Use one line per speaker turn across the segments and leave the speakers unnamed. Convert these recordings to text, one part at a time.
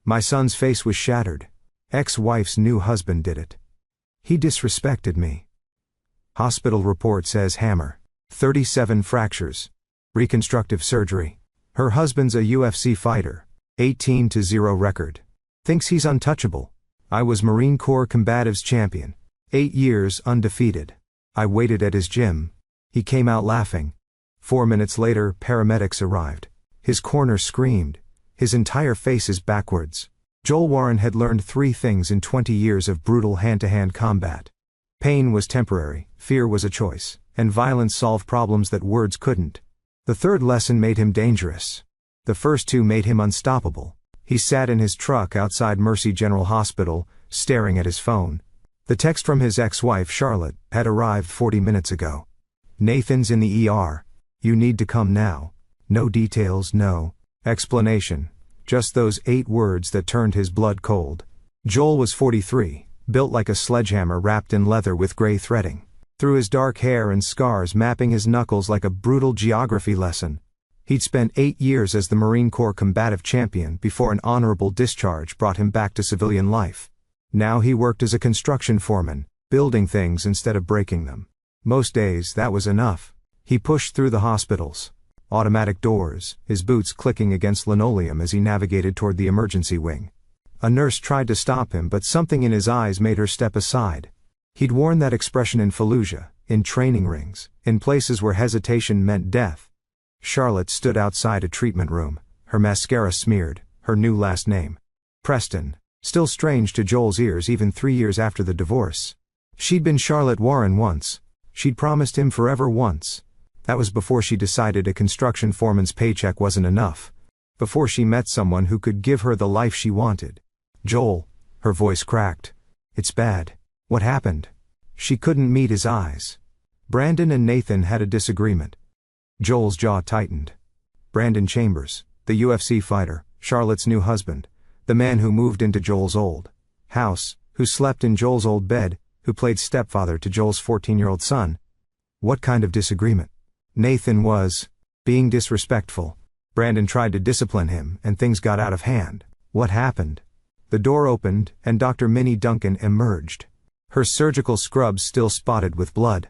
My son's face was shattered. Ex-wife's new husband did it. He disrespected me. Hospital report says hammer. 37 fractures. Reconstructive surgery. Her husband's a UFC fighter. 18-0 record. Thinks he's untouchable. I was Marine Corps Combatives champion. 8 years undefeated. I waited at his gym. He came out laughing. 4 minutes later, paramedics arrived. His corner screamed. His entire face is backwards. Joel Warren had learned 3 things in 20 years of brutal hand-to-hand combat. Pain was temporary, fear was a choice, and violence solved problems that words couldn't. The 3rd lesson made him dangerous. The first 2 made him unstoppable. He sat in his truck outside Mercy General Hospital, staring at his phone. The text from his ex-wife, Charlotte, had arrived 40 minutes ago. Nathan's in the ER. You need to come now. No details, no explanation. Just those 8 words that turned his blood cold. Joel was 43, built like a sledgehammer wrapped in leather with gray threading. Through his dark hair and scars mapping his knuckles like a brutal geography lesson. He'd spent 8 years as the Marine Corps combative champion before an honorable discharge brought him back to civilian life. Now he worked as a construction foreman, building things instead of breaking them. Most days that was enough. He pushed through the hospitals. Automatic doors, his boots clicking against linoleum as he navigated toward the emergency wing. A nurse tried to stop him, but something in his eyes made her step aside. He'd worn that expression in Fallujah, in training rings, in places where hesitation meant death. Charlotte stood outside a treatment room, her mascara smeared, her new last name. Preston, still strange to Joel's ears even 3 years after the divorce. She'd been Charlotte Warren once. She'd promised him forever once. That was before she decided a construction foreman's paycheck wasn't enough. Before she met someone who could give her the life she wanted. Joel, her voice cracked. It's bad. What happened? She couldn't meet his eyes. Brandon and Nathan had a disagreement. Joel's jaw tightened. Brandon Chambers, the UFC fighter, Charlotte's new husband, the man who moved into Joel's old house, who slept in Joel's old bed, who played stepfather to Joel's 14-year-old son. What kind of disagreement? Nathan was being disrespectful. Brandon tried to discipline him, and things got out of hand. What happened? The door opened, and Dr. Minnie Duncan emerged. Her surgical scrubs still spotted with blood.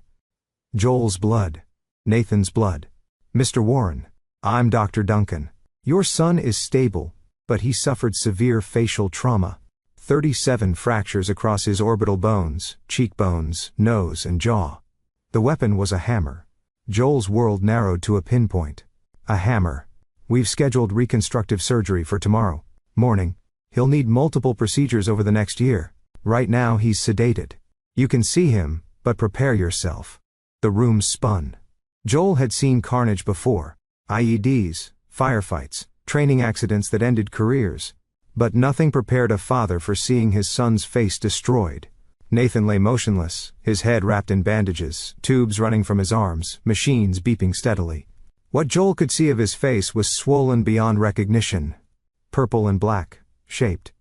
Joel's blood. Nathan's blood. Mr. Warren, I'm Dr. Duncan. Your son is stable, but he suffered severe facial trauma. 37 fractures across his orbital bones, cheekbones, nose, and jaw. The weapon was a hammer. Joel's world narrowed to a pinpoint. A hammer. We've scheduled reconstructive surgery for tomorrow morning. He'll need multiple procedures over the next year. Right now he's sedated. You can see him, but prepare yourself. The room spun. Joel had seen carnage before. IEDs, firefights, training accidents that ended careers. But nothing prepared a father for seeing his son's face destroyed. Nathan lay motionless, his head wrapped in bandages, tubes running from his arms, machines beeping steadily. What Joel could see of his face was swollen beyond recognition. Purple and black, shaped.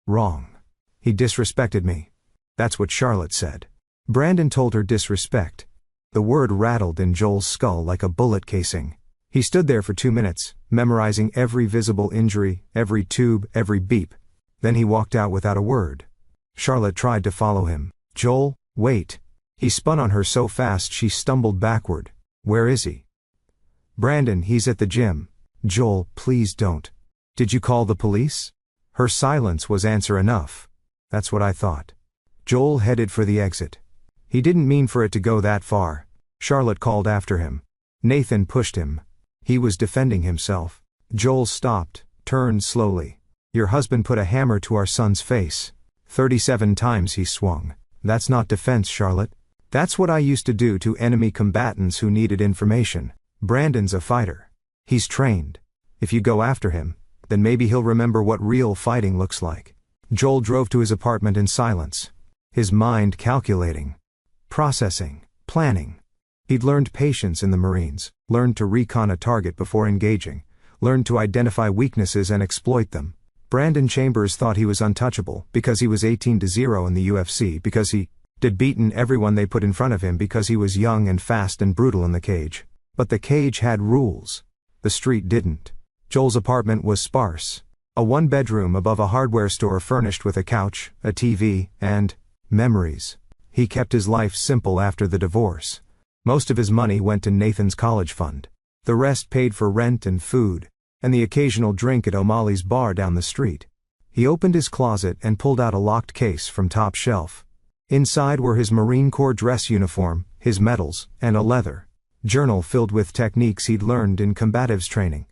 Wrong. He disrespected me. That's what Charlotte said. Brandon told her disrespect. The word rattled in Joel's skull like a bullet casing. He stood there for 2 minutes, memorizing every visible injury, every tube, every beep. Then he walked out without a word. Charlotte tried to follow him. Joel, wait. He spun on her so fast she stumbled backward. Where is he? Brandon, he's at the gym. Joel, please don't. Did you call the police? Her silence was answer enough. That's what I thought. Joel headed for the exit. He didn't mean for it to go that far. Charlotte called after him. Nathan pushed him. He was defending himself. Joel stopped, turned slowly. Your husband put a hammer to our son's face. 37 times he swung. That's not defense, Charlotte. That's what I used to do to enemy combatants who needed information. Brandon's a fighter. He's trained. If you go after him, then maybe he'll remember what real fighting looks like. Joel drove to his apartment in silence. His mind calculating. Processing. Planning. He'd learned patience in the Marines, learned to recon a target before engaging, learned to identify weaknesses and exploit them. Brandon Chambers thought he was untouchable because he was 18-0 in the UFC, because he did beaten everyone they put in front of him, because he was young and fast and brutal in the cage. But the cage had rules. The street didn't. Joel's apartment was sparse. A one-bedroom above a hardware store furnished with a couch, a TV, and memories. He kept his life simple after the divorce. Most of his money went to Nathan's college fund. The rest paid for rent and food, and the occasional drink at O'Malley's bar down the street. He opened his closet and pulled out a locked case from top shelf. Inside were his Marine Corps dress uniform, his medals, and a leather journal filled with techniques he'd learned in combatives training.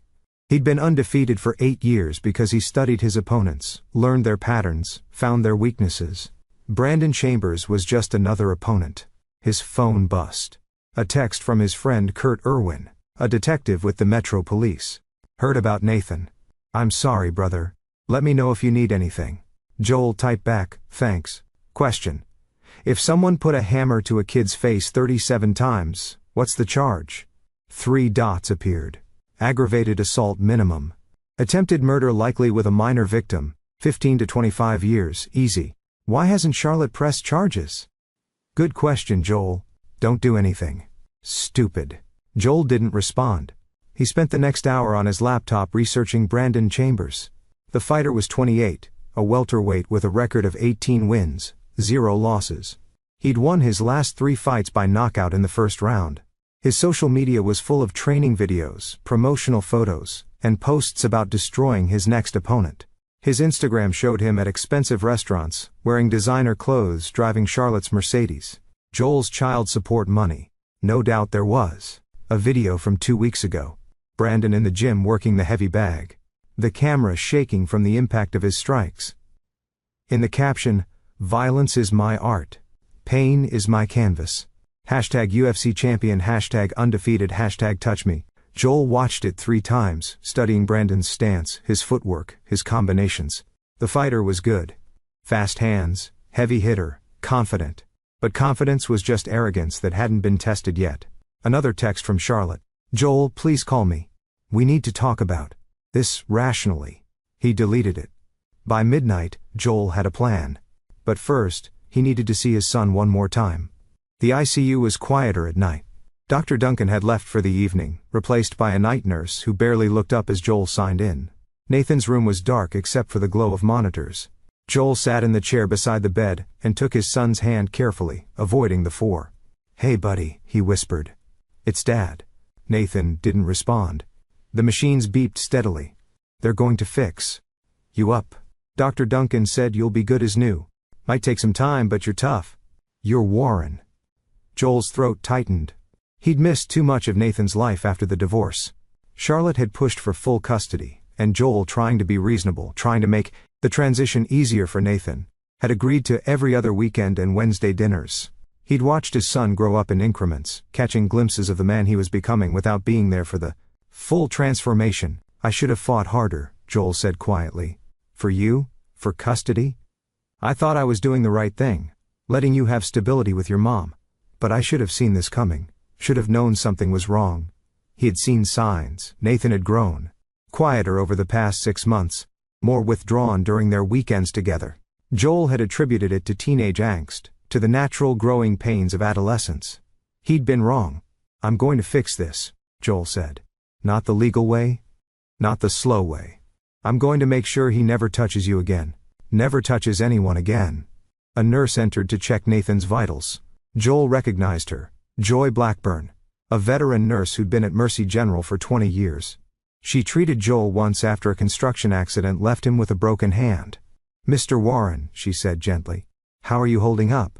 He'd been undefeated for 8 years because he studied his opponents, learned their patterns, found their weaknesses. Brandon Chambers was just another opponent. His phone bust. A text from his friend Kurt Irwin, a detective with the Metro Police. Heard about Nathan. I'm sorry, brother. Let me know if you need anything. Joel typed back, thanks. Question. If someone put a hammer to a kid's face 37 times, what's the charge? 3 dots appeared. Aggravated assault minimum. Attempted murder likely with a minor victim, 15 to 25 years, easy. Why hasn't Charlotte pressed charges? Good question, Joel. Don't do anything. Stupid. Joel didn't respond. He spent the next hour on his laptop researching Brandon Chambers. The fighter was 28, a welterweight with a record of 18 wins, 0 losses. He'd won his last 3 fights by knockout in the first round. His social media was full of training videos, promotional photos, and posts about destroying his next opponent. His Instagram showed him at expensive restaurants, wearing designer clothes, driving Charlotte's Mercedes. Joel's child support money. No doubt there was. A video from 2 weeks ago. Brandon in the gym working the heavy bag. The camera shaking from the impact of his strikes. In the caption, "Violence is my art. Pain is my canvas. Hashtag UFC champion, hashtag undefeated, hashtag touch me." Joel watched it 3 times, studying Brandon's stance, his footwork, his combinations. The fighter was good. Fast hands, heavy hitter, confident. But confidence was just arrogance that hadn't been tested yet. Another text from Charlotte. Joel, please call me. We need to talk about this rationally. He deleted it. By midnight, Joel had a plan. But first, he needed to see his son one more time. The ICU was quieter at night. Dr. Duncan had left for the evening, replaced by a night nurse who barely looked up as Joel signed in. Nathan's room was dark except for the glow of monitors. Joel sat in the chair beside the bed and took his son's hand carefully, avoiding the 4. Hey buddy, he whispered. It's Dad. Nathan didn't respond. The machines beeped steadily. They're going to fix you up. Dr. Duncan said you'll be good as new. Might take some time, but you're tough. You're Warren. Joel's throat tightened. He'd missed too much of Nathan's life after the divorce. Charlotte had pushed for full custody, and Joel, trying to be reasonable, trying to make the transition easier for Nathan, had agreed to every other weekend and Wednesday dinners. He'd watched his son grow up in increments, catching glimpses of the man he was becoming without being there for the full transformation. I should have fought harder, Joel said quietly. For you? For custody? I thought I was doing the right thing, letting you have stability with your mom. But I should have seen this coming, should have known something was wrong. He had seen signs. Nathan had grown. Quieter over the past 6 months, more withdrawn during their weekends together. Joel had attributed it to teenage angst, to the natural growing pains of adolescence. He'd been wrong. I'm going to fix this, Joel said. Not the legal way, not the slow way. I'm going to make sure he never touches you again. Never touches anyone again. A nurse entered to check Nathan's vitals. Joel recognized her. Joy Blackburn. A veteran nurse who'd been at Mercy General for 20 years. She treated Joel once after a construction accident left him with a broken hand. Mr. Warren, she said gently. How are you holding up?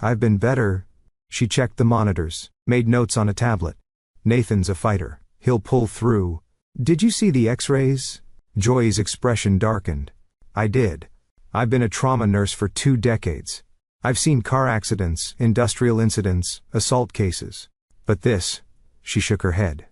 I've been better. She checked the monitors, made notes on a tablet. Nathan's a fighter. He'll pull through. Did you see the x-rays? Joy's expression darkened. I did. I've been a trauma nurse for 2 decades. I've seen car accidents, industrial incidents, assault cases. But this, she shook her head.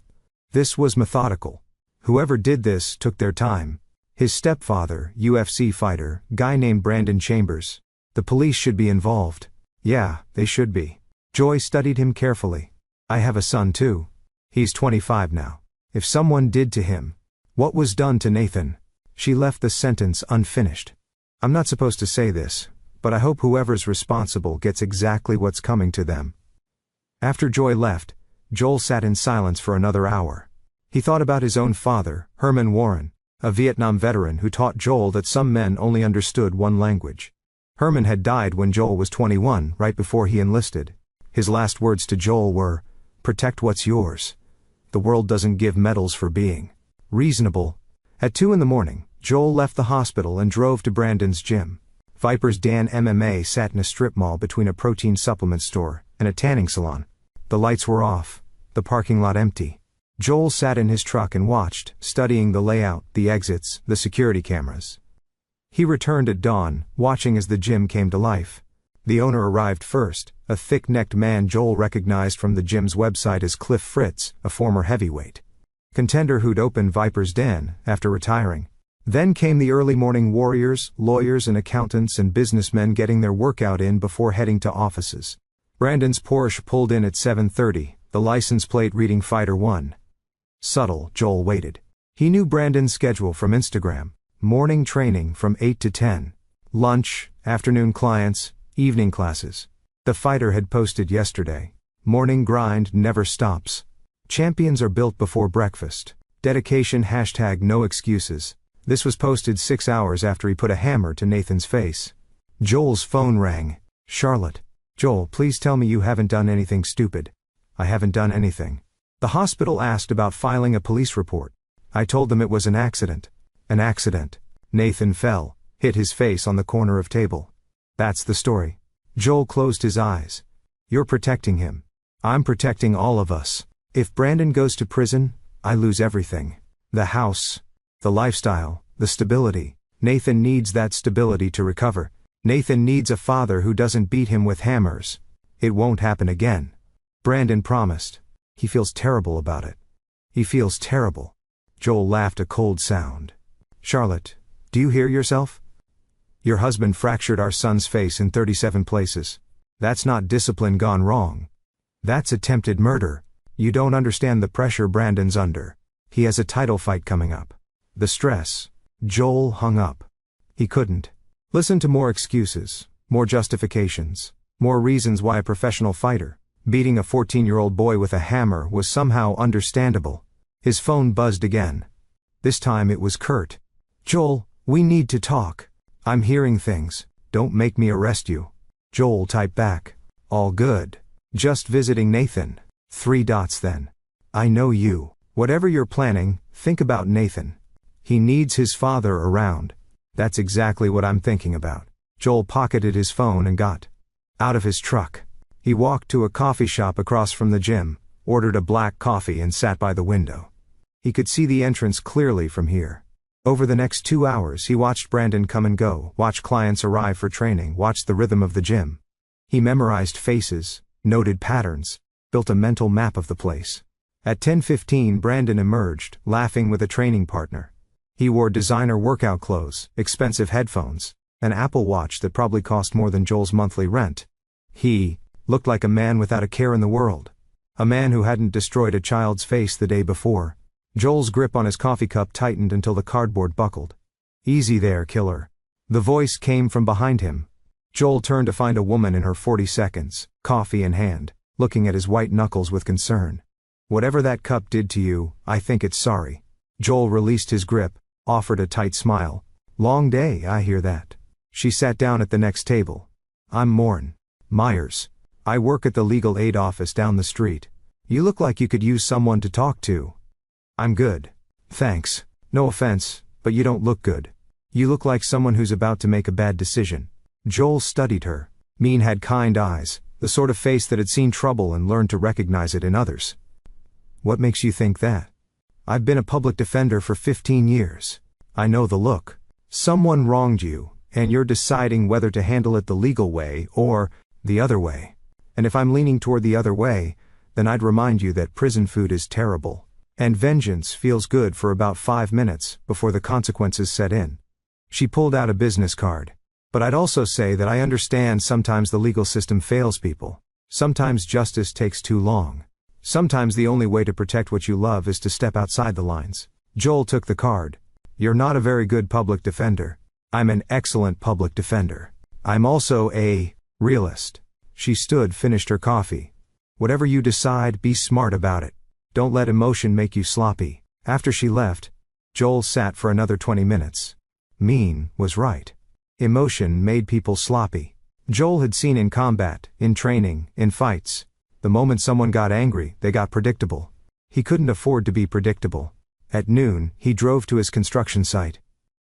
This was methodical. Whoever did this took their time. His stepfather, UFC fighter, guy named Brandon Chambers. The police should be involved. Yeah, they should be. Joy studied him carefully. I have a son too. He's 25 now. If someone did to him what was done to Nathan. She left the sentence unfinished. I'm not supposed to say this, but I hope whoever's responsible gets exactly what's coming to them. After Joy left, Joel sat in silence for another hour. He thought about his own father, Herman Warren, a Vietnam veteran who taught Joel that some men only understood one language. Herman had died when Joel was 21, right before he enlisted. His last words to Joel were, "Protect what's yours. The world doesn't give medals for being reasonable." At 2 a.m, Joel left the hospital and drove to Brandon's gym. Viper's Den MMA sat in a strip mall between a protein supplement store and a tanning salon. The lights were off, the parking lot empty. Joel sat in his truck and watched, studying the layout, the exits, the security cameras. He returned at dawn, watching as the gym came to life. The owner arrived first, a thick-necked man Joel recognized from the gym's website as Cliff Fritz, a former heavyweight contender who'd opened Viper's Den after retiring. Then came the early morning warriors, lawyers and accountants and businessmen getting their workout in before heading to offices. Brandon's Porsche pulled in at 7:30, the license plate reading Fighter 1. Subtle, Joel waited. He knew Brandon's schedule from Instagram. Morning training from 8 to 10. Lunch, afternoon clients, evening classes. The fighter had posted yesterday. Morning grind never stops. Champions are built before breakfast. Dedication #no excuses. This was posted 6 hours after he put a hammer to Nathan's face. Joel's phone rang. "Charlotte. Joel, please tell me you haven't done anything stupid." "I haven't done anything." "The hospital asked about filing a police report. I told them it was an accident." "An accident." Nathan fell, hit his face on the corner of table. "That's the story." Joel closed his eyes. "You're protecting him. I'm protecting all of us. If Brandon goes to prison, I lose everything. The house, the lifestyle, the stability. Nathan needs that stability to recover. Nathan needs a father who doesn't beat him with hammers. It won't happen again. Brandon promised. He feels terrible about it. He feels terrible." Joel laughed a cold sound. "Charlotte, do you hear yourself? Your husband fractured our son's face in 37 places. That's not discipline gone wrong. That's attempted murder. You don't understand the pressure Brandon's under. He has a title fight coming up. The stress." Joel hung up. He couldn't listen to more excuses, more justifications, more reasons why a professional fighter beating a 14-year-old boy with a hammer was somehow understandable. His phone buzzed again. This time it was Kurt. "Joel, we need to talk. I'm hearing things. Don't make me arrest you." Joel typed back. "All good. Just visiting Nathan." 3 dots then. "I know you. Whatever you're planning, think about Nathan. He needs his father around." "That's exactly what I'm thinking about." Joel pocketed his phone and got out of his truck. He walked to a coffee shop across from the gym, ordered a black coffee and sat by the window. He could see the entrance clearly from here. Over the next 2 hours he watched Brandon come and go, watched clients arrive for training, watched the rhythm of the gym. He memorized faces, noted patterns, built a mental map of the place. At 10:15 Brandon emerged, laughing with a training partner. He wore designer workout clothes, expensive headphones, an Apple Watch that probably cost more than Joel's monthly rent. He looked like a man without a care in the world. A man who hadn't destroyed a child's face the day before. Joel's grip on his coffee cup tightened until the cardboard buckled. "Easy there, killer." The voice came from behind him. Joel turned to find a woman in her 40s, coffee in hand, looking at his white knuckles with concern. "Whatever that cup did to you, I think it's sorry." Joel released his grip, offered a tight smile. "Long day, I hear that." She sat down at the next table. "I'm Morn Myers. I work at the legal aid office down the street. You look like you could use someone to talk to." "I'm good. Thanks. No offense, but you don't look good. You look like someone who's about to make a bad decision." Joel studied her. Mean had kind eyes, the sort of face that had seen trouble and learned to recognize it in others. "What makes you think that?" "I've been a public defender for 15 years. I know the look. Someone wronged you, and you're deciding whether to handle it the legal way or the other way. And if I'm leaning toward the other way, then I'd remind you that prison food is terrible. And vengeance feels good for about 5 minutes before the consequences set in." She pulled out a business card. "But I'd also say that I understand sometimes the legal system fails people. Sometimes justice takes too long. Sometimes the only way to protect what you love is to step outside the lines." Joel took the card. "You're not a very good public defender." "I'm an excellent public defender. I'm also a realist." She stood, finished her coffee. "Whatever you decide, be smart about it. Don't let emotion make you sloppy." After she left, Joel sat for another 20 minutes. Mean was right. Emotion made people sloppy. Joel had seen in combat, in training, in fights. The moment someone got angry, they got predictable. He couldn't afford to be predictable. At noon, he drove to his construction site.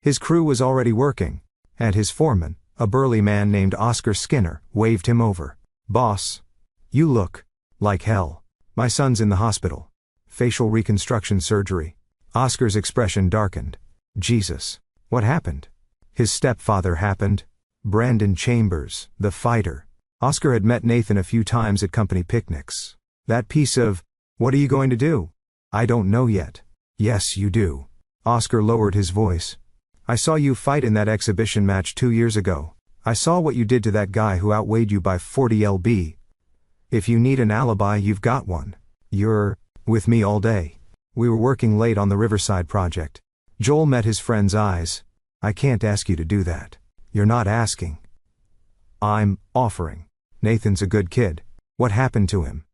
His crew was already working, and his foreman, a burly man named Oscar Skinner, waved him over. "Boss, you look like hell. My son's in the hospital. Facial reconstruction surgery." Oscar's expression darkened. "Jesus. What happened?" His stepfather happened. Brandon Chambers, the fighter. Oscar had met Nathan a few times at company picnics. That piece of, "What are you going to do?" "I don't know yet." "Yes, you do." Oscar lowered his voice. "I saw you fight in that exhibition match 2 years ago. I saw what you did to that guy who outweighed you by 40 lb. If you need an alibi, you've got one. You're with me all day. We were working late on the Riverside project." Joel met his friend's eyes. "I can't ask you to do that." "You're not asking. I'm offering. Nathan's a good kid. What happened to him?"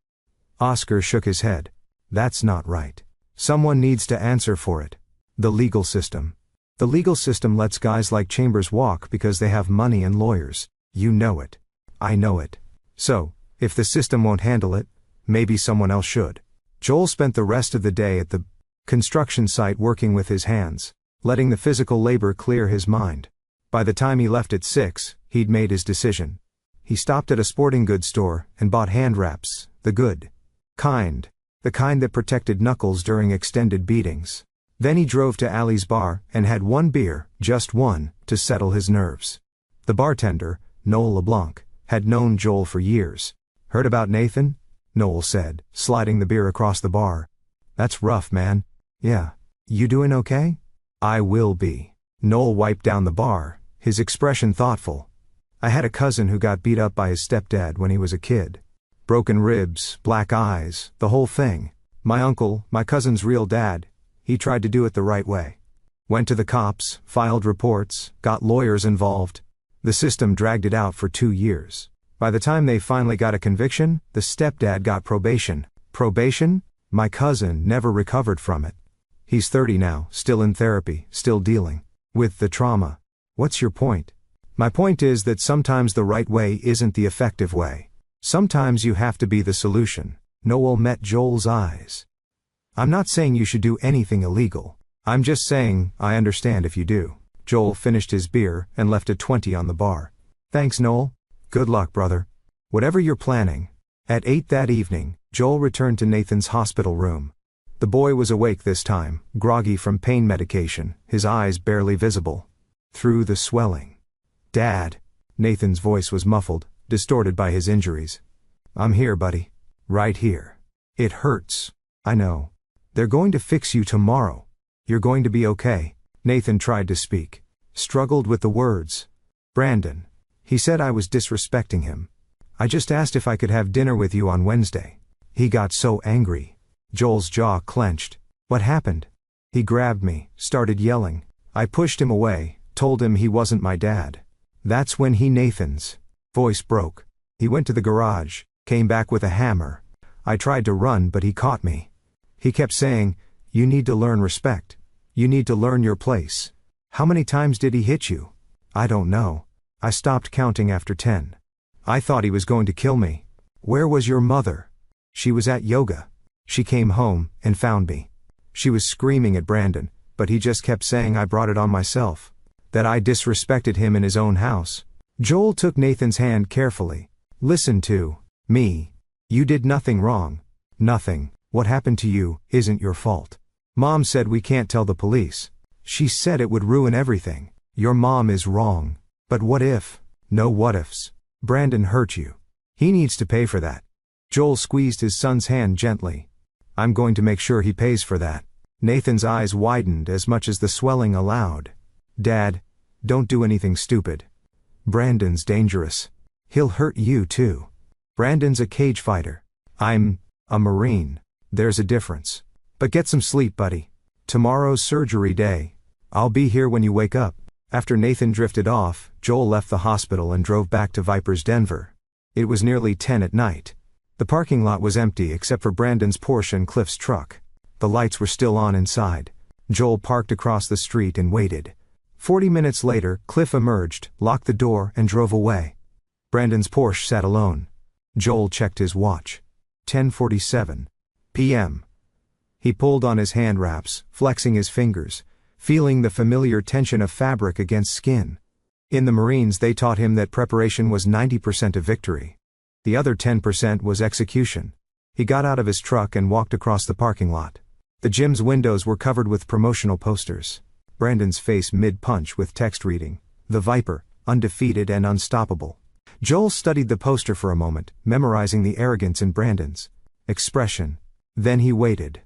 Oscar shook his head. "That's not right. Someone needs to answer for it. The legal system. The legal system lets guys like Chambers walk because they have money and lawyers. You know it. I know it. So, if the system won't handle it, maybe someone else should." Joel spent the rest of the day at the construction site working with his hands, letting the physical labor clear his mind. By the time he left at 6, he'd made his decision. He stopped at a sporting goods store and bought hand wraps, the good kind. The kind that protected knuckles during extended beatings. Then he drove to Allie's bar and had one beer, just one, to settle his nerves. The bartender, Noel LeBlanc, had known Joel for years. "Heard about Nathan?" Noel said, sliding the beer across the bar. "That's rough, man." "Yeah. You doing okay?" "I will be." Noel wiped down the bar, his expression thoughtful. "I had a cousin who got beat up by his stepdad when he was a kid. Broken ribs, black eyes, the whole thing. My uncle, my cousin's real dad, he tried to do it the right way. Went to the cops, filed reports, got lawyers involved. The system dragged it out for 2 years. By the time they finally got a conviction, the stepdad got probation." "Probation?" "My cousin never recovered from it. He's 30 now, still in therapy, still dealing with the trauma." "What's your point?" "My point is that sometimes the right way isn't the effective way. Sometimes you have to be the solution." Noel met Joel's eyes. "I'm not saying you should do anything illegal. I'm just saying, I understand if you do." Joel finished his beer and left a 20 on the bar. "Thanks, Noel. Good luck, brother. Whatever you're planning." At 8 that evening, Joel returned to Nathan's hospital room. The boy was awake this time, groggy from pain medication, his eyes barely visible through the swelling. "Dad." Nathan's voice was muffled, distorted by his injuries. "I'm here, buddy. Right here. It hurts. I know. They're going to fix you tomorrow. You're going to be okay." Nathan tried to speak, struggled with the words. "Brandon. He said I was disrespecting him. I just asked if I could have dinner with you on Wednesday. He got so angry." Joel's jaw clenched. "What happened?" "He grabbed me, started yelling. I pushed him away, told him he wasn't my dad. That's when Nathan's voice broke. He went to the garage, came back with a hammer. I tried to run, but he caught me. He kept saying, 'You need to learn respect. You need to learn your place.'" "How many times did he hit you?" "I don't know. I stopped counting after 10. I thought he was going to kill me." "Where was your mother?" "She was at yoga. She came home and found me. She was screaming at Brandon, but he just kept saying I brought it on myself. That I disrespected him in his own house." Joel took Nathan's hand carefully. "Listen to me. You did nothing wrong. Nothing. What happened to you isn't your fault. Mom said we can't tell the police. She said it would ruin everything. Your mom is wrong. But what if?" "No what ifs. Brandon hurt you. He needs to pay for that." Joel squeezed his son's hand gently. "I'm going to make sure he pays for that." Nathan's eyes widened as much as the swelling allowed. "Dad, don't do anything stupid. Brandon's dangerous. He'll hurt you too. Brandon's a cage fighter. I'm a Marine. There's a difference. But get some sleep, buddy. Tomorrow's surgery day. I'll be here when you wake up." After Nathan drifted off, Joel left the hospital and drove back to Vipers Denver. It was nearly 10 at night. The parking lot was empty except for Brandon's Porsche and Cliff's truck. The lights were still on inside. Joel parked across the street and waited. 40 minutes later, Cliff emerged, locked the door, and drove away. Brandon's Porsche sat alone. Joel checked his watch. 10:47 p.m. He pulled on his hand wraps, flexing his fingers, feeling the familiar tension of fabric against skin. In the Marines they taught him that preparation was 90% of victory. The other 10% was execution. He got out of his truck and walked across the parking lot. The gym's windows were covered with promotional posters. Brandon's face mid-punch with text reading, "The Viper, undefeated and unstoppable." Joel studied the poster for a moment, memorizing the arrogance in Brandon's expression. Then he waited.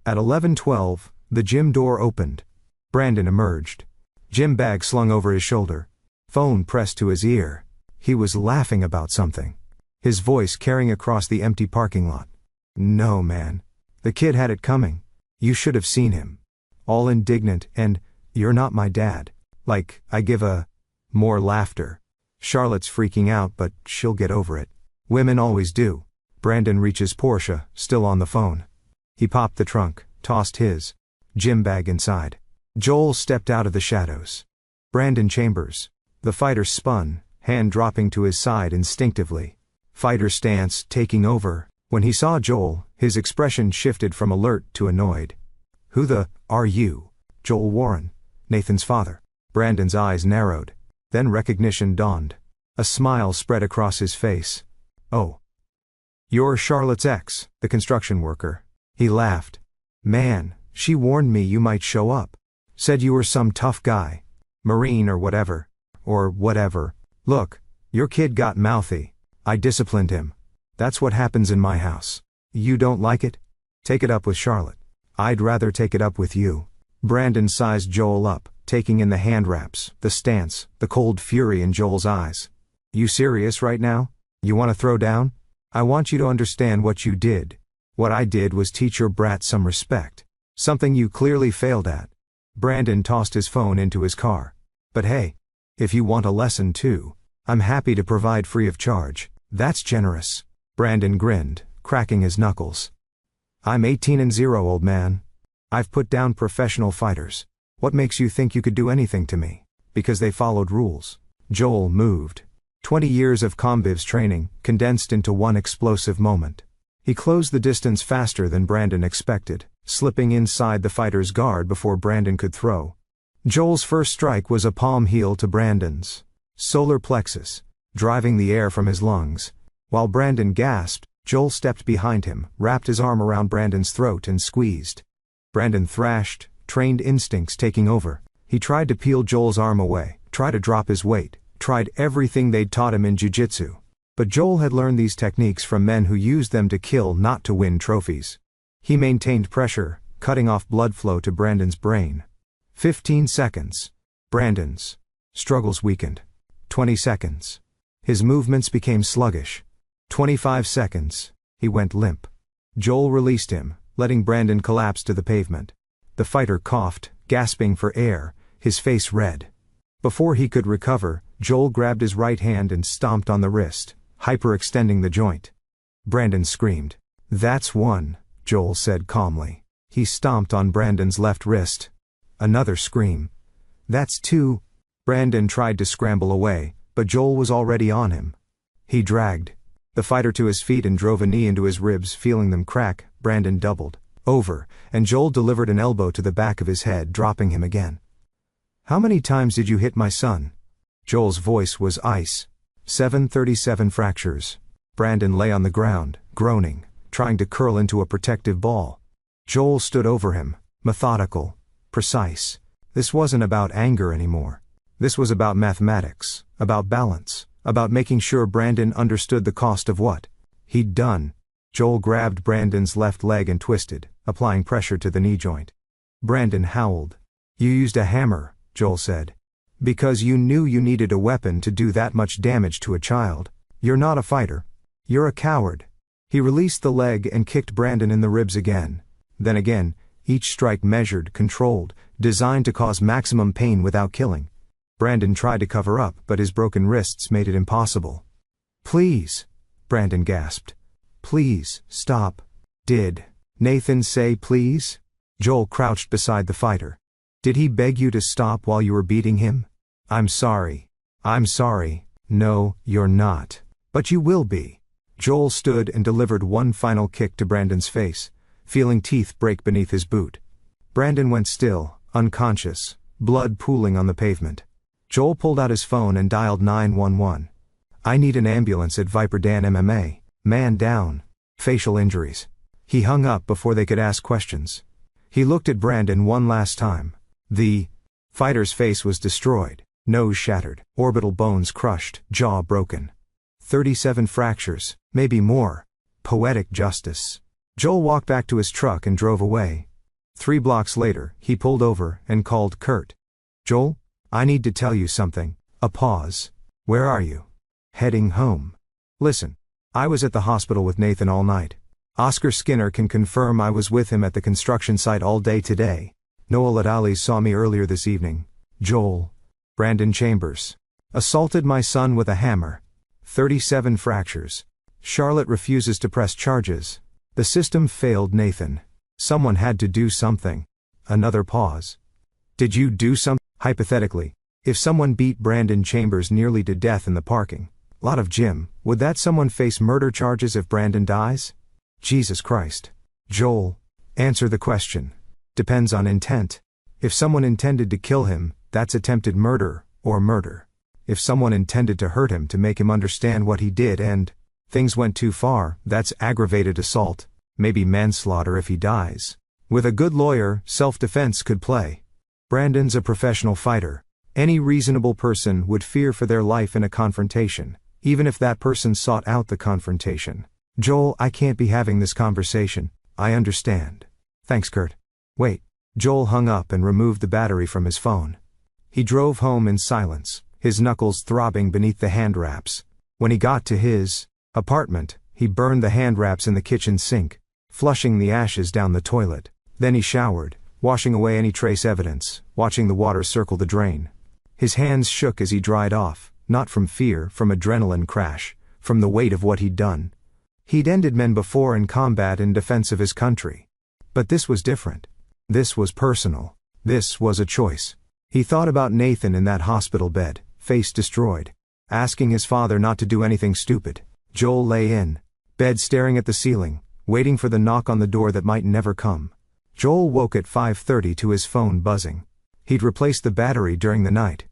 At 11:12, the gym door opened. Brandon emerged. Gym bag slung over his shoulder. Phone pressed to his ear. He was laughing about something. His voice carrying across the empty parking lot. "No, man. The kid had it coming. You should have seen him. All indignant and, 'You're not my dad.' Like, I give a..." More laughter. "Charlotte's freaking out, but she'll get over it. Women always do." Brandon reaches Porsche, still on the phone. He popped the trunk, tossed his gym bag inside. Joel stepped out of the shadows. Brandon Chambers. The fighter spun, hand dropping to his side instinctively. Fighter stance taking over. When he saw Joel, his expression shifted from alert to annoyed. "Who the are you?" "Joel Warren, Nathan's father." Brandon's eyes narrowed. Then recognition dawned. A smile spread across his face. "Oh. You're Charlotte's ex, the construction worker." He laughed. "Man, she warned me you might show up. Said you were some tough guy. Marine or whatever. Or whatever. Look, your kid got mouthy. I disciplined him. That's what happens in my house. You don't like it? Take it up with Charlotte. I'd rather take it up with you." Brandon sized Joel up, taking in the hand wraps, the stance, the cold fury in Joel's eyes. "You serious right now? You want to throw down? I want you to understand what you did. What I did was teach your brat some respect. Something you clearly failed at." Brandon tossed his phone into his car. "But hey, if you want a lesson too, I'm happy to provide free of charge." "That's generous." Brandon grinned, cracking his knuckles. "I'm 18-0, old man. I've put down professional fighters. What makes you think you could do anything to me?" "Because they followed rules." Joel moved. 20 years of combiv's training, condensed into one explosive moment. He closed the distance faster than Brandon expected, slipping inside the fighter's guard before Brandon could throw. Joel's first strike was a palm heel to Brandon's solar plexus, driving the air from his lungs. While Brandon gasped, Joel stepped behind him, wrapped his arm around Brandon's throat and squeezed. Brandon thrashed, trained instincts taking over. He tried to peel Joel's arm away, tried to drop his weight, tried everything they'd taught him in jiu-jitsu. But Joel had learned these techniques from men who used them to kill, not to win trophies. He maintained pressure, cutting off blood flow to Brandon's brain. 15 seconds. Brandon's struggles weakened. 20 seconds. His movements became sluggish. 25 seconds. He went limp. Joel released him, letting Brandon collapse to the pavement. The fighter coughed, gasping for air, his face red. Before he could recover, Joel grabbed his right hand and stomped on the wrist, hyperextending the joint. Brandon screamed. "That's one," Joel said calmly. He stomped on Brandon's left wrist. Another scream. "That's two." Brandon tried to scramble away, but Joel was already on him. He dragged the fighter to his feet and drove a knee into his ribs, feeling them crack. Brandon doubled over, and Joel delivered an elbow to the back of his head, dropping him again. "How many times did you hit my son?" Joel's voice was ice. 737 fractures. Brandon lay on the ground, groaning, trying to curl into a protective ball. Joel stood over him, methodical, precise. This wasn't about anger anymore. This was about mathematics, about balance, about making sure Brandon understood the cost of what he'd done. Joel grabbed Brandon's left leg and twisted, applying pressure to the knee joint. Brandon howled. "You used a hammer," Joel said. "Because you knew you needed a weapon to do that much damage to a child. You're not a fighter. You're a coward." He released the leg and kicked Brandon in the ribs again. Then again, each strike measured, controlled, designed to cause maximum pain without killing. Brandon tried to cover up, but his broken wrists made it impossible. "Please," Brandon gasped. "Please, stop." "Did Nathan say please?" Joel crouched beside the fighter. Did he beg you to stop while you were beating him? I'm sorry. I'm sorry. No, you're not. But you will be. Joel stood and delivered one final kick to Brandon's face, feeling teeth break beneath his boot. Brandon went still, unconscious, blood pooling on the pavement. Joel pulled out his phone and dialed 911. I need an ambulance at Viper Dan MMA. Man down. Facial injuries. He hung up before they could ask questions. He looked at Brandon one last time. The fighter's face was destroyed, nose shattered, orbital bones crushed, jaw broken. 37 fractures, maybe more. Poetic justice. Joel walked back to his truck and drove away. 3 blocks later, he pulled over and called Kurt. Joel, I need to tell you something. A pause. Where are you? Heading home. Listen. I was at the hospital with Nathan all night. Oscar Skinner can confirm I was with him at the construction site all day today. Noel Adali saw me earlier this evening. Joel. Brandon Chambers. Assaulted my son with a hammer. 37 fractures. Charlotte refuses to press charges. The system failed Nathan. Someone had to do something. Another pause. Did you do something? Hypothetically, if someone beat Brandon Chambers nearly to death in the parking lot of Jim, would that someone face murder charges if Brandon dies? Jesus Christ. Joel. Answer the question. Depends on intent. If someone intended to kill him, that's attempted murder, or murder. If someone intended to hurt him to make him understand what he did and things went too far, that's aggravated assault, maybe manslaughter if he dies. With a good lawyer, self-defense could play. Brandon's a professional fighter. Any reasonable person would fear for their life in a confrontation, even if that person sought out the confrontation. Joel, I can't be having this conversation. I understand. Thanks, Kurt. Wait. Joel hung up and removed the battery from his phone. He drove home in silence, his knuckles throbbing beneath the hand wraps. When he got to his apartment, he burned the hand wraps in the kitchen sink, flushing the ashes down the toilet. Then he showered, washing away any trace evidence, watching the water circle the drain. His hands shook as he dried off, not from fear, from adrenaline crash, from the weight of what he'd done. He'd ended men before in combat in defense of his country. But this was different. This was personal. This was a choice. He thought about Nathan in that hospital bed, face destroyed, asking his father not to do anything stupid. Joel lay in bed staring at the ceiling, waiting for the knock on the door that might never come. Joel woke at 5:30 to his phone buzzing. He'd replaced the battery during the night.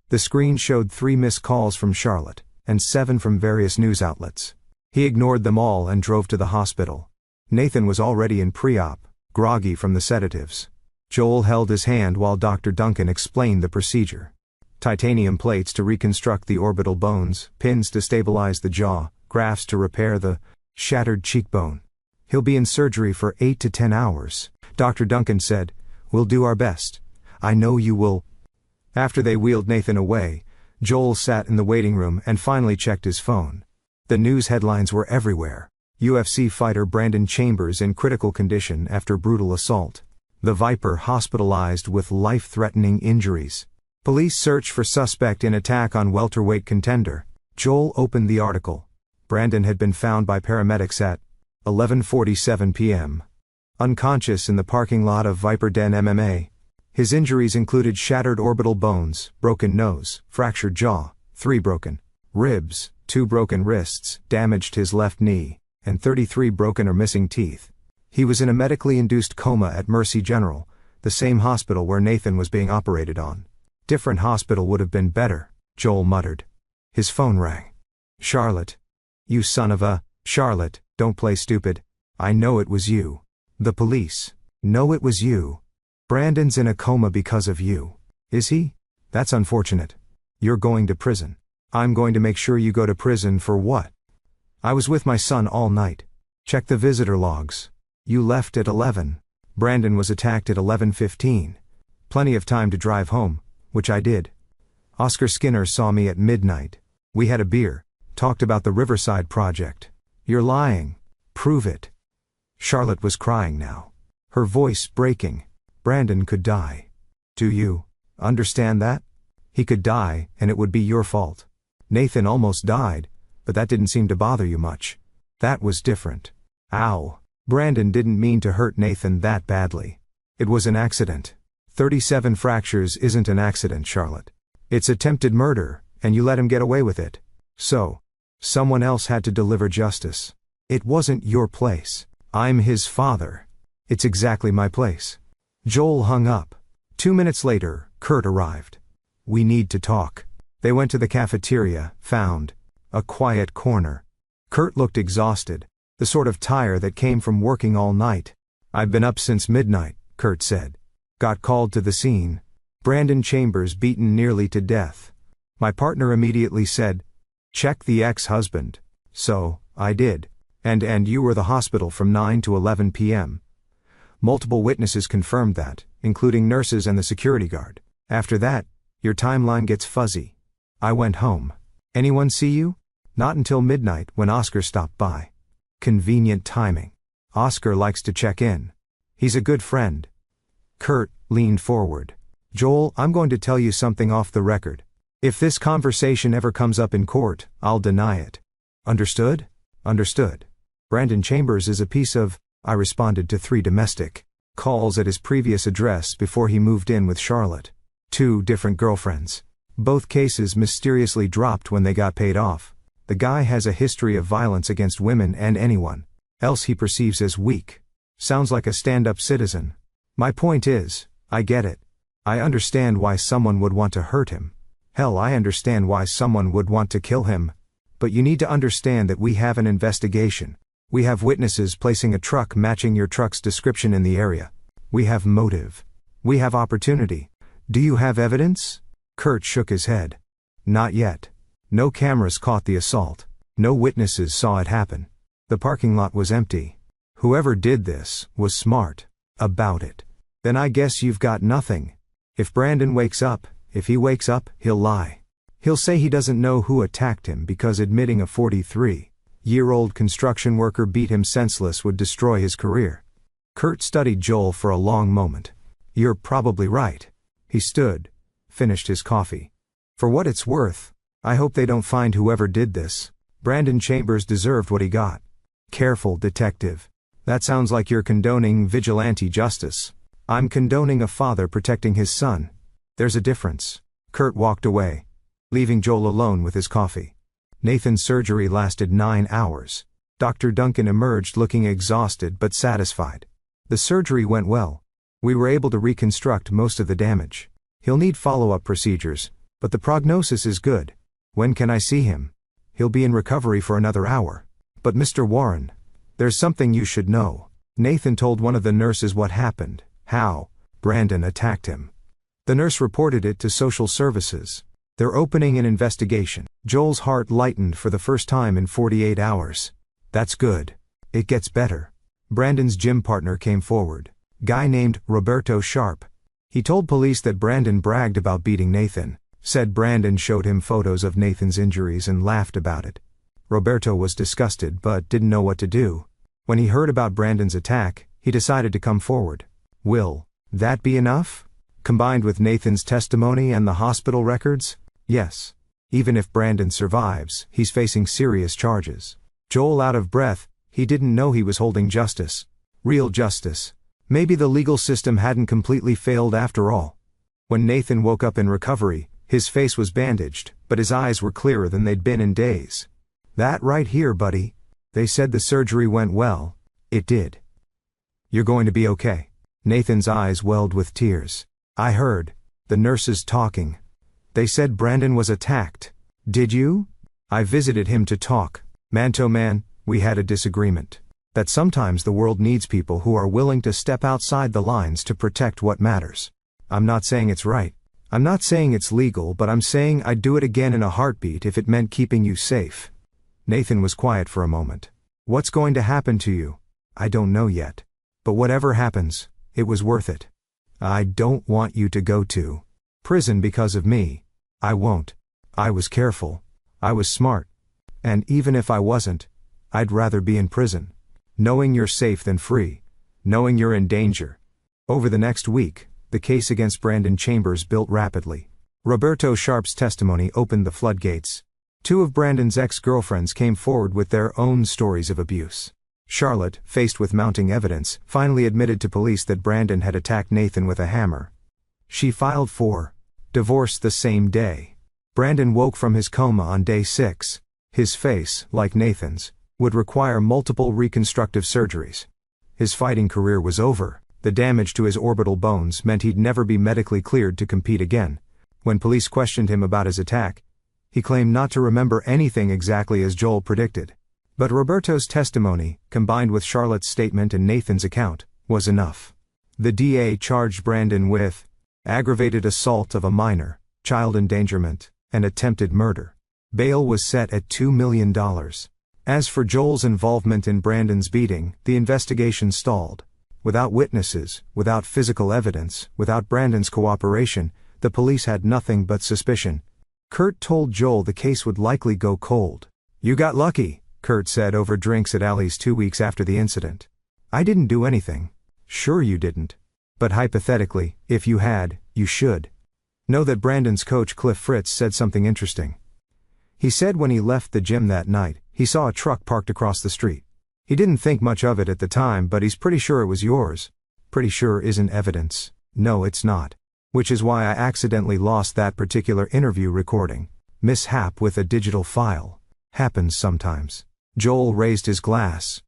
The screen showed 3 missed calls from Charlotte, and 7 from various news outlets. He ignored them all and drove to the hospital. Nathan was already in pre-op, groggy from the sedatives. Joel held his hand while Dr. Duncan explained the procedure. Titanium plates to reconstruct the orbital bones, pins to stabilize the jaw, grafts to repair the shattered cheekbone. He'll be in surgery for 8 to 10 hours. Dr. Duncan said, "We'll do our best. I know you will." After they wheeled Nathan away, Joel sat in the waiting room and finally checked his phone. The news headlines were everywhere. UFC fighter Brandon Chambers in critical condition after brutal assault. The Viper hospitalized with life-threatening injuries. Police search for suspect in attack on welterweight contender. Joel opened the article. Brandon had been found by paramedics at 11:47 p.m. unconscious in the parking lot of Viper Den MMA. His injuries included shattered orbital bones, broken nose, fractured jaw, 3 broken ribs, 2 broken wrists, damaged his left knee, and 33 broken or missing teeth. He was in a medically induced coma at Mercy General, the same hospital where Nathan was being operated on. Different hospital would have been better, Joel muttered. His phone rang. Charlotte. You son of a... Charlotte, don't play stupid. I know it was you. The police. Know it was you. Brandon's in a coma because of you. Is he? That's unfortunate. You're going to prison. I'm going to make sure you go to prison for what? I was with my son all night. Check the visitor logs. You left at 11. Brandon was attacked at 11:15. Plenty of time to drive home, which I did. Oscar Skinner saw me at midnight. We had a beer, talked about the Riverside project. You're lying. Prove it. Charlotte was crying now, her voice breaking. Brandon could die. Do you understand that? He could die, and it would be your fault. Nathan almost died, but that didn't seem to bother you much. That was different. Ow. Brandon didn't mean to hurt Nathan that badly. It was an accident. 37 fractures isn't an accident, Charlotte. It's attempted murder, and you let him get away with it. So, someone else had to deliver justice. It wasn't your place. I'm his father. It's exactly my place. Joel hung up. 2 minutes later, Kurt arrived. We need to talk. They went to the cafeteria, found a quiet corner. Kurt looked exhausted, the sort of tire that came from working all night. I've been up since midnight, Kurt said. Got called to the scene. Brandon Chambers beaten nearly to death. My partner immediately said, check the ex-husband. So, I did. And you were the hospital from 9 to 11 p.m. Multiple witnesses confirmed that, including nurses and the security guard. After that, your timeline gets fuzzy. I went home. Anyone see you? Not until midnight when Oscar stopped by. Convenient timing. Oscar likes to check in. He's a good friend. Kurt leaned forward. Joel, I'm going to tell you something off the record. If this conversation ever comes up in court, I'll deny it. Understood? Understood. Brandon Chambers is a piece of, I responded to 3 domestic calls at his previous address before he moved in with Charlotte. 2 different girlfriends. Both cases mysteriously dropped when they got paid off. The guy has a history of violence against women and anyone else he perceives as weak. Sounds like a stand-up citizen. My point is, I get it. I understand why someone would want to hurt him. Hell, I understand why someone would want to kill him. But you need to understand that we have an investigation. We have witnesses placing a truck matching your truck's description in the area. We have motive. We have opportunity. Do you have evidence? Kurt shook his head. Not yet. No cameras caught the assault. No witnesses saw it happen. The parking lot was empty. Whoever did this was smart about it. Then I guess you've got nothing. If Brandon wakes up, if he wakes up, he'll lie. He'll say he doesn't know who attacked him because admitting a 43-year-old construction worker beat him senseless would destroy his career. Kurt studied Joel for a long moment. You're probably right. He stood, finished his coffee. For what it's worth, I hope they don't find whoever did this. Brandon Chambers deserved what he got. Careful, detective. That sounds like you're condoning vigilante justice. I'm condoning a father protecting his son. There's a difference. Kurt walked away, leaving Joel alone with his coffee. Nathan's surgery lasted 9 hours. Dr. Duncan emerged looking exhausted but satisfied. The surgery went well. We were able to reconstruct most of the damage. He'll need follow-up procedures, but the prognosis is good. When can I see him? He'll be in recovery for another hour. But Mr. Warren, there's something you should know. Nathan told one of the nurses what happened, how Brandon attacked him. The nurse reported it to social services. They're opening an investigation. Joel's heart lightened for the first time in 48 hours. That's good. It gets better. Brandon's gym partner came forward. Guy named Roberto Sharp. He told police that Brandon bragged about beating Nathan, said Brandon showed him photos of Nathan's injuries and laughed about it. Roberto was disgusted but didn't know what to do. When he heard about Brandon's attack, he decided to come forward. Will that be enough? Combined with Nathan's testimony and the hospital records? Yes. Even if Brandon survives, he's facing serious charges. Joel out of breath, he didn't know he was holding justice. Real justice. Maybe the legal system hadn't completely failed after all. When Nathan woke up in recovery, his face was bandaged, but his eyes were clearer than they'd been in days. That right here, buddy. They said the surgery went well. It did. You're going to be okay. Nathan's eyes welled with tears. I heard the nurses talking. They said Brandon was attacked. Did you? I visited him to talk. Man to man, we had a disagreement. That sometimes the world needs people who are willing to step outside the lines to protect what matters. I'm not saying it's right. I'm not saying it's legal, but I'm saying I'd do it again in a heartbeat if it meant keeping you safe. Nathan was quiet for a moment. What's going to happen to you? I don't know yet. But whatever happens, it was worth it. I don't want you to go to prison because of me. I won't. I was careful. I was smart. And even if I wasn't, I'd rather be in prison. Knowing you're safe than free. Knowing you're in danger. Over the next week, the case against Brandon Chambers built rapidly. Roberto Sharp's testimony opened the floodgates. 2 of Brandon's ex-girlfriends came forward with their own stories of abuse. Charlotte, faced with mounting evidence, finally admitted to police that Brandon had attacked Nathan with a hammer. She filed for divorce the same day. Brandon woke from his coma on day 6. His face, like Nathan's, would require multiple reconstructive surgeries. His fighting career was over. The damage to his orbital bones meant he'd never be medically cleared to compete again. When police questioned him about his attack, he claimed not to remember anything exactly as Joel predicted. But Roberto's testimony, combined with Charlotte's statement and Nathan's account, was enough. The DA charged Brandon with aggravated assault of a minor, child endangerment, and attempted murder. Bail was set at $2 million. As for Joel's involvement in Brandon's beating, the investigation stalled. Without witnesses, without physical evidence, without Brandon's cooperation, the police had nothing but suspicion. Kurt told Joel the case would likely go cold. "You got lucky," Kurt said over drinks at Allie's 2 weeks after the incident. "I didn't do anything." "Sure you didn't. But hypothetically, if you had, you should know that Brandon's coach Cliff Fritz said something interesting. He said when he left the gym that night, he saw a truck parked across the street. He didn't think much of it at the time, but he's pretty sure it was yours." "Pretty sure isn't evidence." "No, it's not. Which is why I accidentally lost that particular interview recording. Mishap with a digital file. Happens sometimes." Joel raised his glass.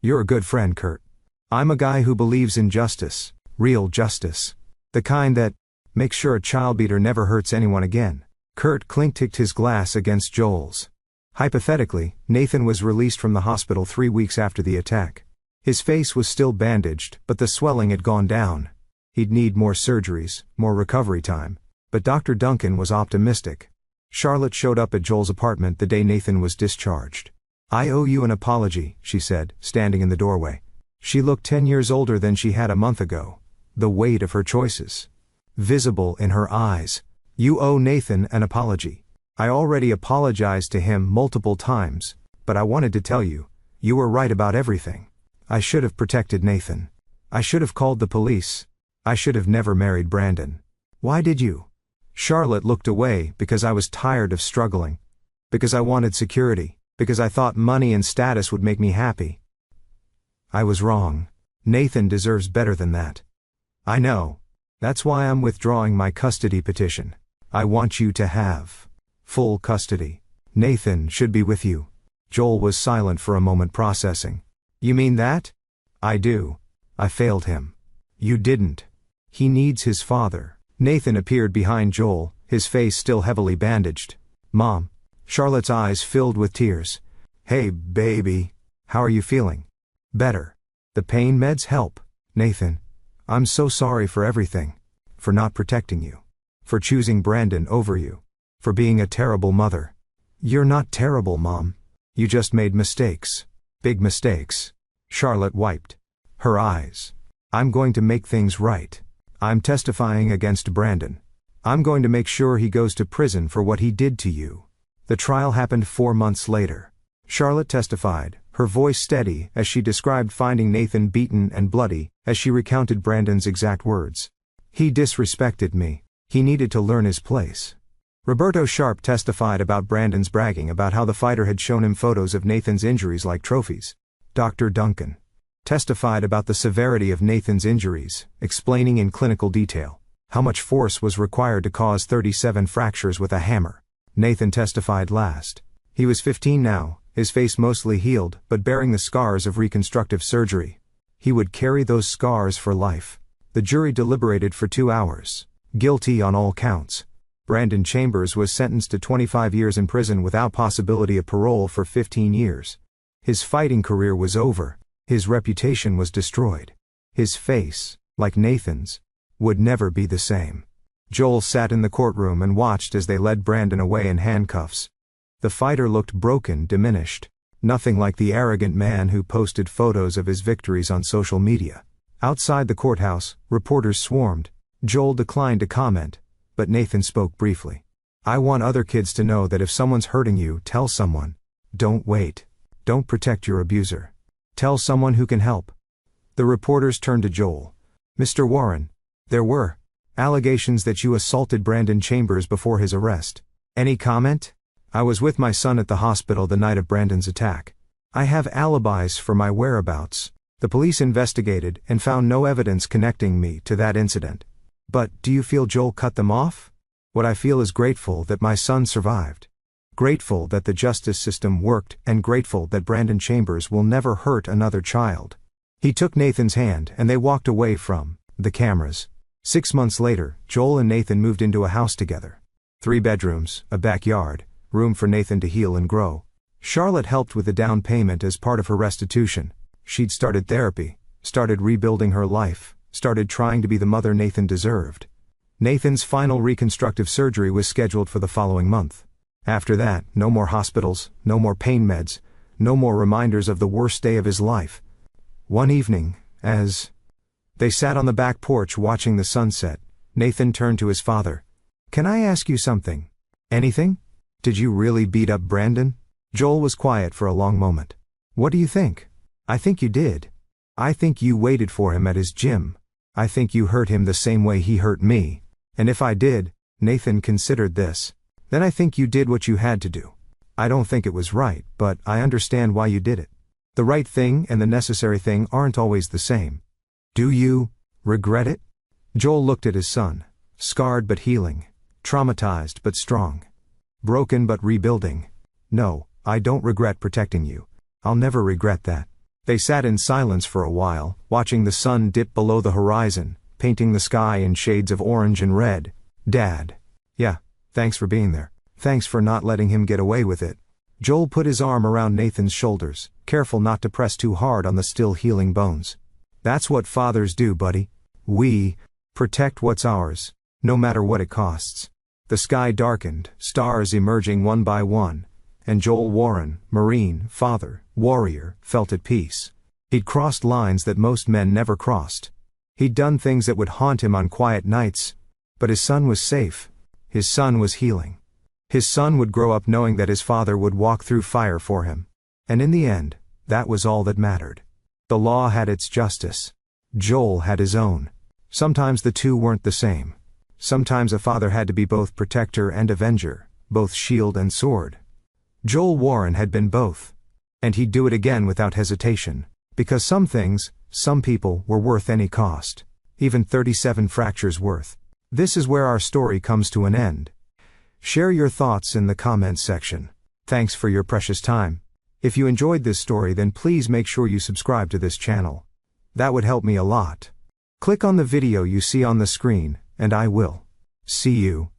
"You're a good friend, Kurt. I'm a guy who believes in justice. Real justice. The kind that makes sure a child beater never hurts anyone again." Kurt clinked his glass against Joel's. Hypothetically, Nathan was released from the hospital 3 weeks after the attack. His face was still bandaged, but the swelling had gone down. He'd need more surgeries, more recovery time. But Dr. Duncan was optimistic. Charlotte showed up at Joel's apartment the day Nathan was discharged. "I owe you an apology," she said, standing in the doorway. She looked 10 years older than she had a month ago. The weight of her choices visible in her eyes. "You owe Nathan an apology. I already apologized to him multiple times, but I wanted to tell you, you were right about everything. I should have protected Nathan. I should have called the police. I should have never married Brandon." "Why did you?" Charlotte looked away. "Because I was tired of struggling. Because I wanted security. Because I thought money and status would make me happy. I was wrong. Nathan deserves better than that. I know. That's why I'm withdrawing my custody petition. I want you to have full custody. Nathan should be with you." Joel was silent for a moment, processing. "You mean that?" "I do. I failed him." "You didn't. He needs his father." Nathan appeared behind Joel, his face still heavily bandaged. "Mom." Charlotte's eyes filled with tears. "Hey, baby. How are you feeling?" "Better. The pain meds help." "Nathan, I'm so sorry for everything. For not protecting you. For choosing Brandon over you. For being a terrible mother." "You're not terrible, Mom. You just made mistakes. Big mistakes." Charlotte wiped her eyes. "I'm going to make things right. I'm testifying against Brandon. I'm going to make sure he goes to prison for what he did to you." The trial happened 4 months later. Charlotte testified, her voice steady as she described finding Nathan beaten and bloody, as she recounted Brandon's exact words. "He disrespected me. He needed to learn his place." Roberto Sharp testified about Brandon's bragging about how the fighter had shown him photos of Nathan's injuries like trophies. Dr. Duncan testified about the severity of Nathan's injuries, explaining in clinical detail how much force was required to cause 37 fractures with a hammer. Nathan testified last. He was 15 now, his face mostly healed but bearing the scars of reconstructive surgery. He would carry those scars for life. The jury deliberated for 2 hours. Guilty on all counts. Brandon Chambers was sentenced to 25 years in prison without possibility of parole for 15 years. His fighting career was over. His reputation was destroyed. His face, like Nathan's, would never be the same. Joel sat in the courtroom and watched as they led Brandon away in handcuffs. The fighter looked broken, diminished. Nothing like the arrogant man who posted photos of his victories on social media. Outside the courthouse, reporters swarmed. Joel declined to comment, but Nathan spoke briefly. "I want other kids to know that if someone's hurting you, tell someone. Don't wait. Don't protect your abuser. Tell someone who can help." The reporters turned to Joel. "Mr. Warren, there were allegations that you assaulted Brandon Chambers before his arrest. Any comment?" "I was with my son at the hospital the night of Brandon's attack. I have alibis for my whereabouts. The police investigated and found no evidence connecting me to that incident. But, do you feel Joel cut them off? What I feel is grateful that my son survived. Grateful that the justice system worked, and grateful that Brandon Chambers will never hurt another child. He took Nathan's hand and they walked away from the cameras. 6 months later, Joel and Nathan moved into a house together. 3 bedrooms, a backyard, room for Nathan to heal and grow. Charlotte helped with the down payment as part of her restitution. She'd started therapy, started rebuilding her life, started trying to be the mother Nathan deserved. Nathan's final reconstructive surgery was scheduled for the following month. After that, no more hospitals, no more pain meds, no more reminders of the worst day of his life. One evening, as they sat on the back porch watching the sunset, Nathan turned to his father. "Can I ask you something?" "Anything? Did you really beat up Brandon?" Joel was quiet for a long moment. "What do you think?" "I think you did. I think you waited for him at his gym. I think you hurt him the same way he hurt me. And if I did," Nathan considered this, "then I think you did what you had to do. I don't think it was right, but I understand why you did it. The right thing and the necessary thing aren't always the same. Do you regret it?" Joel looked at his son, scarred but healing, traumatized but strong, broken but rebuilding. "No, I don't regret protecting you. I'll never regret that." They sat in silence for a while, watching the sun dip below the horizon, painting the sky in shades of orange and red. "Dad. Yeah, thanks for being there. Thanks for not letting him get away with it." Joel put his arm around Nathan's shoulders, careful not to press too hard on the still healing bones. "That's what fathers do, buddy. We protect what's ours, no matter what it costs." The sky darkened, stars emerging one by one, and Joel Warren, Marine, father, warrior, felt at peace. He'd crossed lines that most men never crossed. He'd done things that would haunt him on quiet nights, but his son was safe. His son was healing. His son would grow up knowing that his father would walk through fire for him. And in the end, that was all that mattered. The law had its justice. Joel had his own. Sometimes the two weren't the same. Sometimes a father had to be both protector and avenger, both shield and sword. Joel Warren had been both. And he'd do it again without hesitation. Because some things, some people, were worth any cost. Even 37 fractures worth. This is where our story comes to an end. Share your thoughts in the comments section. Thanks for your precious time. If you enjoyed this story, then please make sure you subscribe to this channel. That would help me a lot. Click on the video you see on the screen, and I will see you